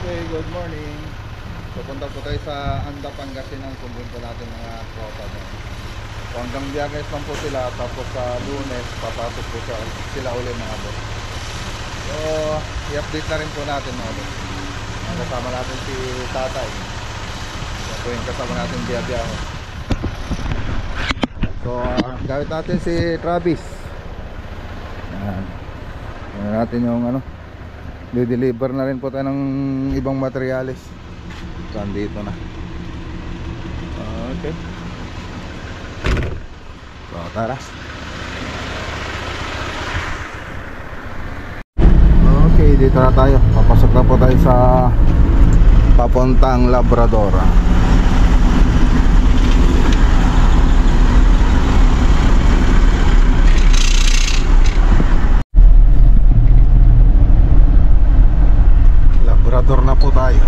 Okay, good morning. Pupunta po tayo sa Anda, Pangasinan. Sundin po natin mga tropa doon. So hanggang Biyernes lang po sila. Tapos sa Lunes, papasok po sila ulit mga boss. So, i-update na rin po natin mga boss. Kasama natin si Tatay. So yung kasama natin biyabiyahe. So, gamit natin si Travis. Ayan. Ayan natin yung ano, di-deliver na rin po tayo ng ibang materyales. So, andito na. Okay. So, tara. Okay, dito na tayo. Papasok na po tayo sa papuntang Labrador. Labrador na po tayo.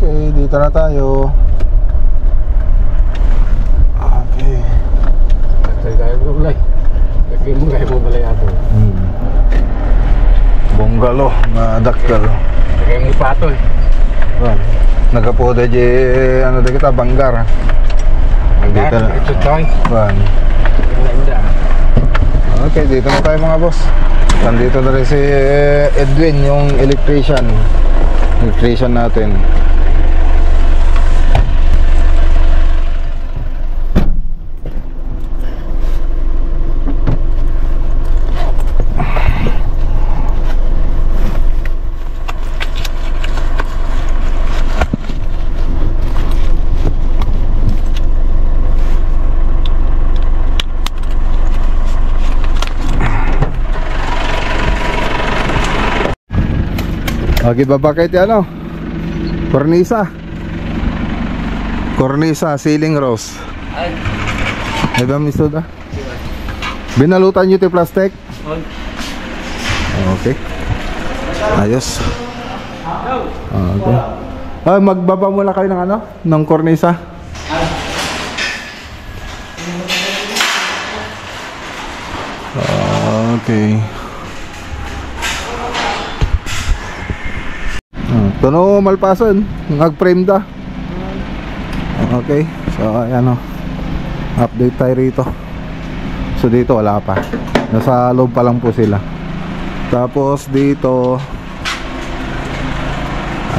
Okay, dito na tayo. Okay. Tayo tayo mulai. Lagi mulai mo balay ato. Bonggalo na dakkel. Lagi mo pato eh. Nagapoda di ano di kita Banggar. Dito na. Ito tayo. Okay, dito na tayo mga boss. Nandito na rin si Edwin, yung electrician natin. Okay, babakit yan ano? Cornisa, ceiling rose. Ay ba miso da? Binalutan nyo ito plastic? Okay. Ayos. Okay. Ay, magbaba muna kayo ng ano? Ng cornisa. Okay. Tono malpason, nag-frame da. Okay, so ayan o, update tayo rito. So dito wala pa, nasa loob pa lang po sila. Tapos dito,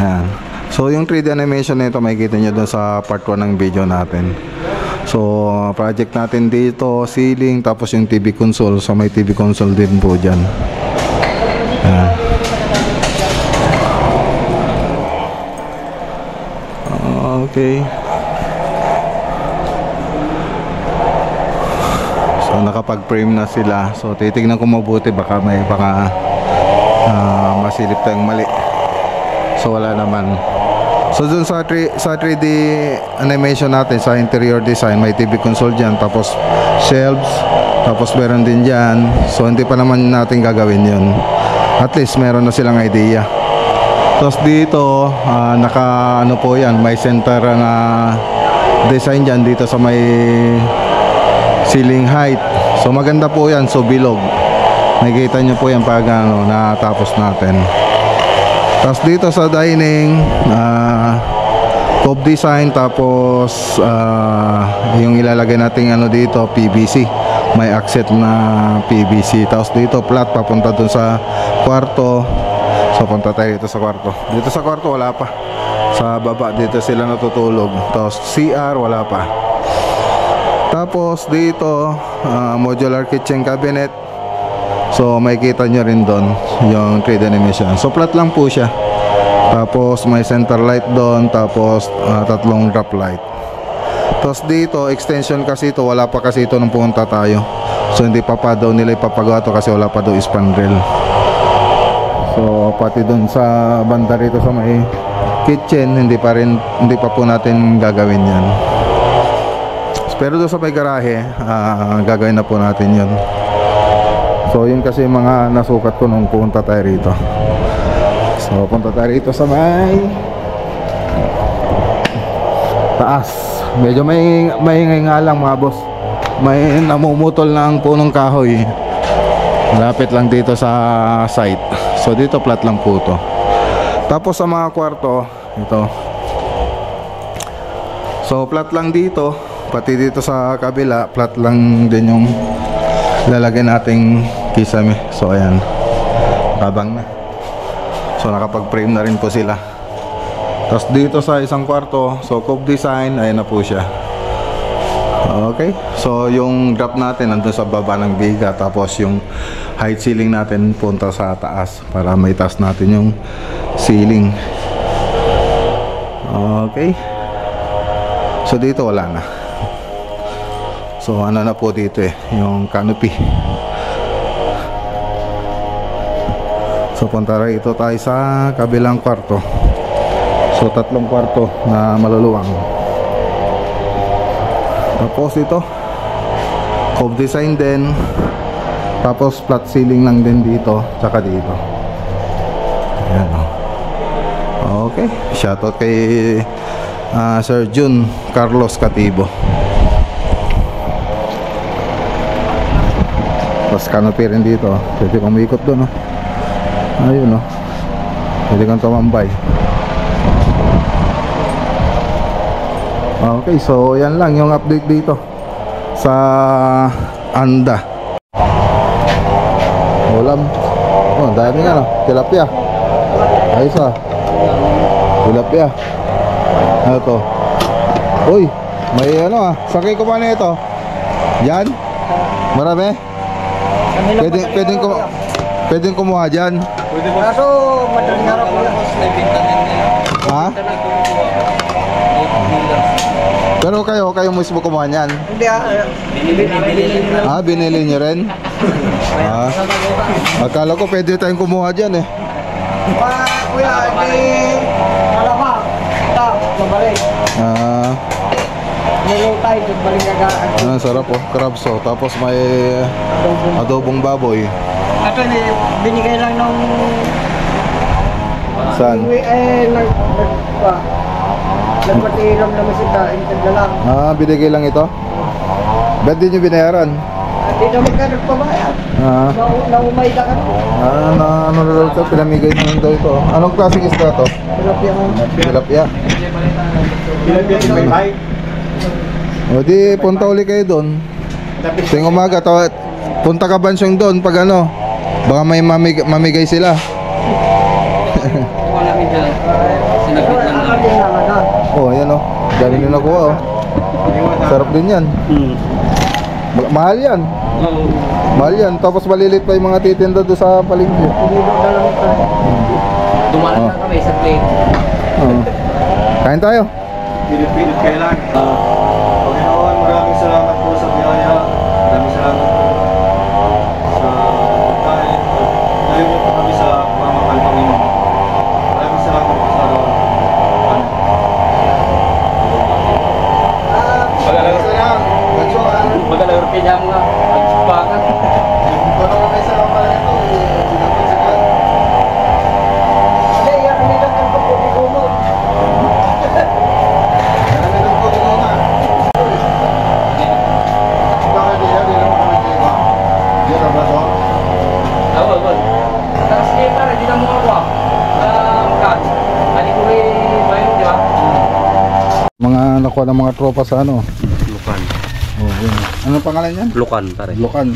ayan. So yung 3D animation nito makikita nyo doon sa part 1 ng video natin. So project natin dito, ceiling, tapos yung TV console. So may TV console din po dyan. Ayan. Okay. So nakapag-frame na sila. So titignan ko mabuti, baka masilip tayong mali. So wala naman. So dun sa 3D animation natin, sa interior design, may TV console dyan, tapos shelves, tapos meron din dyan. So hindi pa naman natin gagawin yun. At least meron na silang idea. Tapos dito, naka ano po yan, may center na design dyan dito sa may ceiling height. So maganda po yan, so bilog. Nakikita nyo po yan pag ano, natapos natin. Tapos dito sa dining, cove design, tapos yung ilalagay natin ano dito, PVC. May accent na PVC. Tapos dito flat papunta dun sa kwarto. So punta tayo dito sa kwarto. Dito sa kwarto wala pa. Sa baba dito sila natutulog. Tapos CR wala pa. Tapos dito modular kitchen cabinet. So makikita nyo rin doon yung 3D animation. So flat lang po siya. Tapos may center light doon. Tapos tatlong drop light. Tapos dito extension kasi ito, wala pa kasi ito nung pumunta tayo. So hindi pa daw nila ipapagawa to kasi wala pa daw spandrel. So pati doon sa banda rito sa may kitchen, hindi pa po natin gagawin yan. Pero doon sa may garahe, gagawin na po natin yun. So yun kasi mga nasukat ko nung pumunta tayo rito. So punta tayo rito sa may taas. Medyo may nga lang mga boss. May namumutol ng punong kahoy. Malapit lang dito sa site. So dito flat lang po to. Tapos sa mga kwarto, ito. So flat lang dito. Pati dito sa kabila, flat lang din yung lalagyan nating kisame. So ayan, tabang na. So nakapag-frame na rin po sila. Tapos dito sa isang kwarto, so cove design, ayan na po siya. Okay, so yung drop natin nandun sa baba ng biga. Tapos yung height ceiling natin punta sa taas para may taas natin yung ceiling. Okay, so dito wala na. So ano na po dito yung canopy. So punta rito tayo sa kabilang kwarto. So tatlong kwarto na maluluwang. Tapos ito cove design din. Tapos flat ceiling lang din dito, tsaka dito. Ayan, okay, shoutout kay Sir Jun Carlos Catibo. Tapos canopy rin dito. Pwede kang umikot doon, ayun, pwede kang tumambay. Okay, so yan lang yung update dito sa Anda. Ulam. Oh, dami nga tilapia. Ayos tilapia. Ano to? Uy, may sakay ko pa na ito. Yan. Marami. Pwedeng kumuha dyan. Kaso madaling araw ko lang. Ha? Pero kayo mismo kumuha niyan? Hindi Binili niyo rin? Akala ko pwede tayong kumuha dyan Kuya, malamang. Mabalik. Nilo tayo, balik agaan. Sarap crabs tapos may adobong baboy. Ito binigay lang nung Saan? nagpatilam naman si Dain, taglalang. Binigay lang ito? Ba't di nyo binayaran? Hindi naman ka nagpabayad. Naumay ka ka. Ano na daw ito? Pinamigay na lang daw ito. Anong klaseng isda to? Tilapia mo. Tilapia. Tilapia si Bay. O di, punta uli kayo doon. Tuwing umaga, punta ka bansyong doon pag baka may mamigay sila. Sinabit lang lang. Oh, ayan dami nyo nakuha Sarap din yan. Mahal yan. Mahal yan. Tapos malilit pa yung mga titinda doon sa palengke. Dumalang na kami sa plate. Kain tayo. Pinit kailan. Panginoon, maraming salamat po sa biyaya. Maraming salamat po sa pagkain. Dahil niyo po kami sa pamamahal, Panginoon. Maraming salamat po sa Magalang pinjam nga. Pagpakan. pa ng mga tropa sa ano. Lukan. Oh, yun. Ano pangalan yan? Lukan pare. Lukan.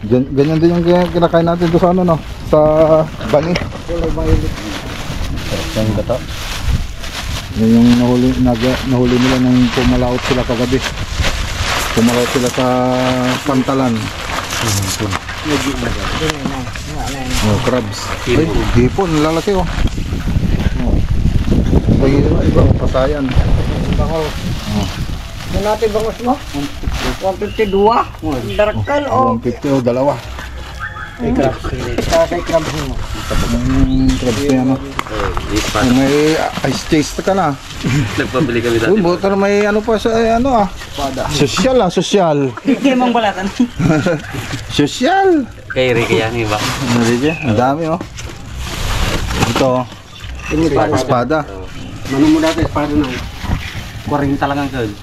Ganyan din yung kinakain natin doon sa ano no? Sa bani. Yung gato. Yan yung nahuli nila nung pumalaot sila kagabi. Pumalaot sila sa Pantalan. Oh, crabs. Ay, hipon, lalaki oh. Iba, pasayan. Bangos. Nanati bangos mo? 152. Darakal o. 150 oh, dalawa. Ay, crabs. Kaya crabs mo. Crabs na yan oh. Kung may ice chase ka na. Nagpabili kami Uy, buto na may ano pa sa ano ah. Sosyal ah, sosyal. Hindi mong balatan. Sosyal. Kay Ricky yan iba. Ang dami oh. Ito oh. Espada. Mano mo dati, espada na. 40 lang ang kag.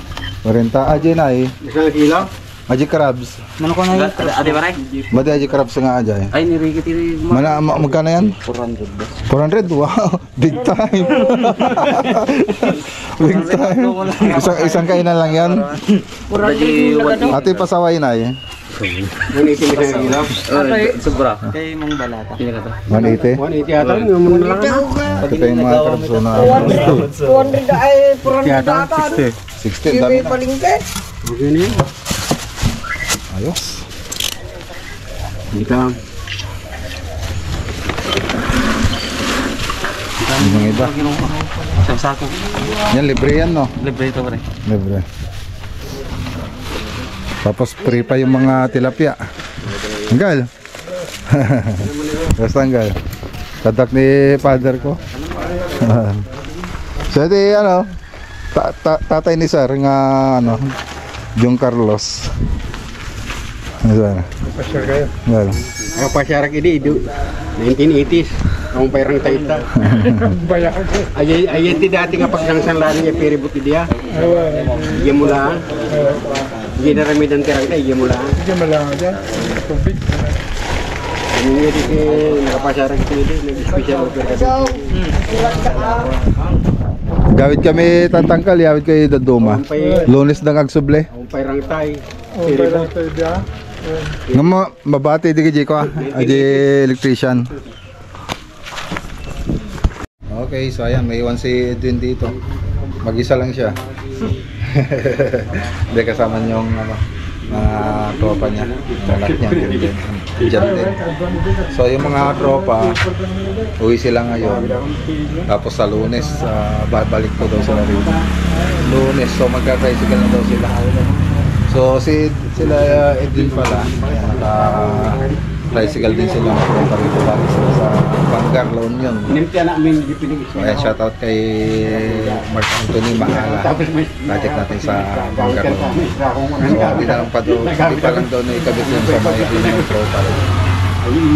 40 aja na eh. Isang kilo? Aja crabs. Mano ko na yun? Ade ba ray? Bade aja crabs nga aja eh. Ay ni Ricky tiri. Magkano yan? 400. 400? Wow! Big time! Big time! Isang kainan lang yan. Ate pasaway na eh. 180 isang kilo? Sobra. Kay mong balata. Pili ka to. 180? 180 ata, yung muna lang. Ito pa yung mga crabs na 200 ay 400 ata. 60, dami na. Palingke. Okay na yun. Ayos. Hindi ka. Yung iba. Sa sako. Yan, libre yan no? Libre ito pare. Libre. Tapos free pa yung mga tilapia. Tanggal. Tapos tanggal. Tatak ni father ko. So di ano, tatay ni sir nga ano, Jung Carlos. Ano? Pasyar kayo. Well. Ako pasyarak ini, 1980s. Ang pairang taita. Ay ti dati nga pagsangsan lani niya peributi dia. Iya mula. Iya na ramidan tirang kay iya mula. Iya mula aja. Tubig. Ini di nakapasyarak ito ini, nag-special offer kasi. Gawit kami tatangkal, yawit kayo daduma. Lunes na agsuble. Ang pairang tay. Peribut. Nga mabati di kay ko aji electrician. Okay, so ayan, may iwan si Edwin dito. Mag-isa lang siya. Hindi kasama niyong ano, mga tropa niya. Anak niya din. Diyan din. So yung mga tropa, uwi sila ngayon. Tapos sa Lunes, babalik po daw sila rito. Lunes, so magka-tricycle na daw sila. So sila Edwin pala, ayan, naka-tricycle din sila. Punta rito lagi sila sa Bangar, La Union. Inimtiyan namin di pinigis. So ayan, shoutout kay Mark Anthony Mahala. Project natin sa Bangar, La Union. So hindi na lang pa daw, hindi pa lang daw na ikabit yun sa mga Edwin ng tropa.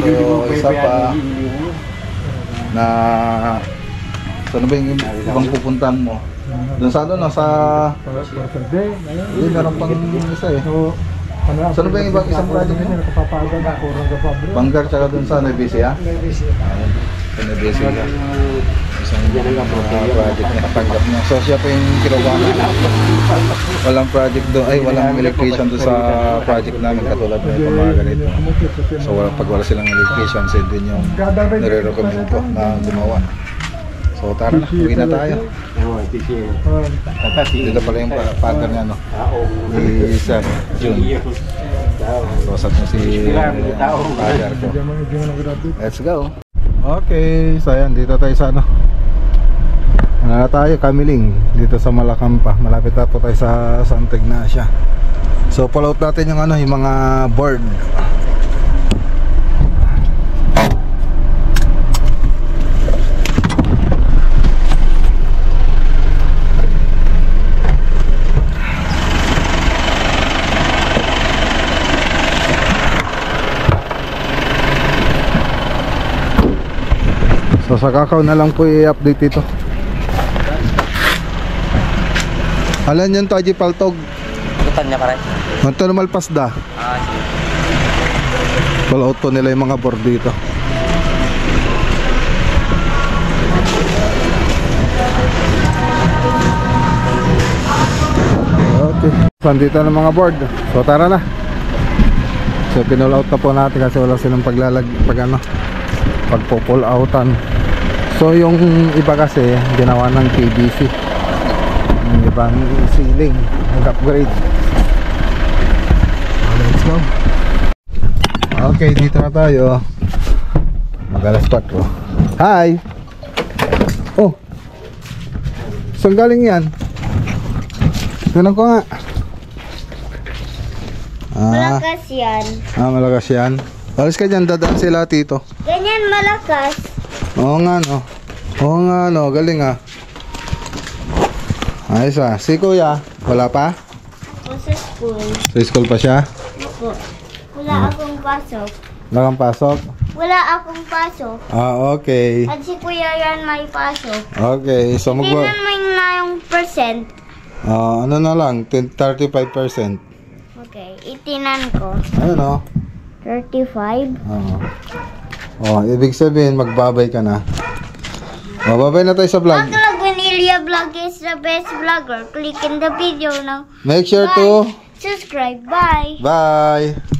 So isa pa na saan ba yung ibang pupuntahan mo? Doon sa ano, sa hindi, meron pang isa eh. Saan ba yung ibang isang project mo? Bangar tsaka doon sa Nebisi ha? Sa Nebisi ha? Isang project na natanggap niya. So siya pa yung kinuha na. Walang project doon, ay walang electrician doon sa project namin katulad na itong mga ganito. So pag wala silang electrician, sila din yung nire-recommend ko na gumawa. So tara na, uwi na tayo. Dito pala yung partner niya, no? Si Sir Jun. Rosat mo si partner ko. Let's go. Okay, so ayan, dito tayo sa ano. Ano na tayo, Kamiling. Dito sa Malacampa. Malapit na po tayo sa Santa Ignacia. So pull out natin yung ano, yung mga board. So sa Kakao na lang po i-update ito. Alan yan to, Aji Paltog. Lutan niya pare. Manto na malpasda. Sige. Pull out po nila yung mga board dito. Okay. So, andito na mga board. So, tara na. So, pinull out na po natin kasi wala silang pagpo-pull outan. So, yung iba kasi ginawa ng PVC. Yung ibang ceiling, nag-upgrade. Let's go. Okay, dito na tayo. Mag-alas 4. Hi! Oh! Saan galing yan? Tignan ko nga. Malakas yan. Malakas yan. Alis ka dyan, dadaan sila tito. Ganyan malakas. Oo nga no. Oo nga no, galing ah. Ayos ah. Si kuya, wala pa? Ako sa school. Sa school pa siya? Ako. Wala akong pasok. Wala kang pasok? Wala akong pasok. Okay. At si kuya yan may pasok. Okay, so Tingnan mo na yung percent. ano na lang, 35%. Okay, itinan ko. Ayun oh. 35. Ibig sabihin magbabay ka na. Babay na tayo sa vlog. Vlog Vanilla Vlog is the best vlogger. Click in the video now. Make sure to Subscribe. Bye. bye.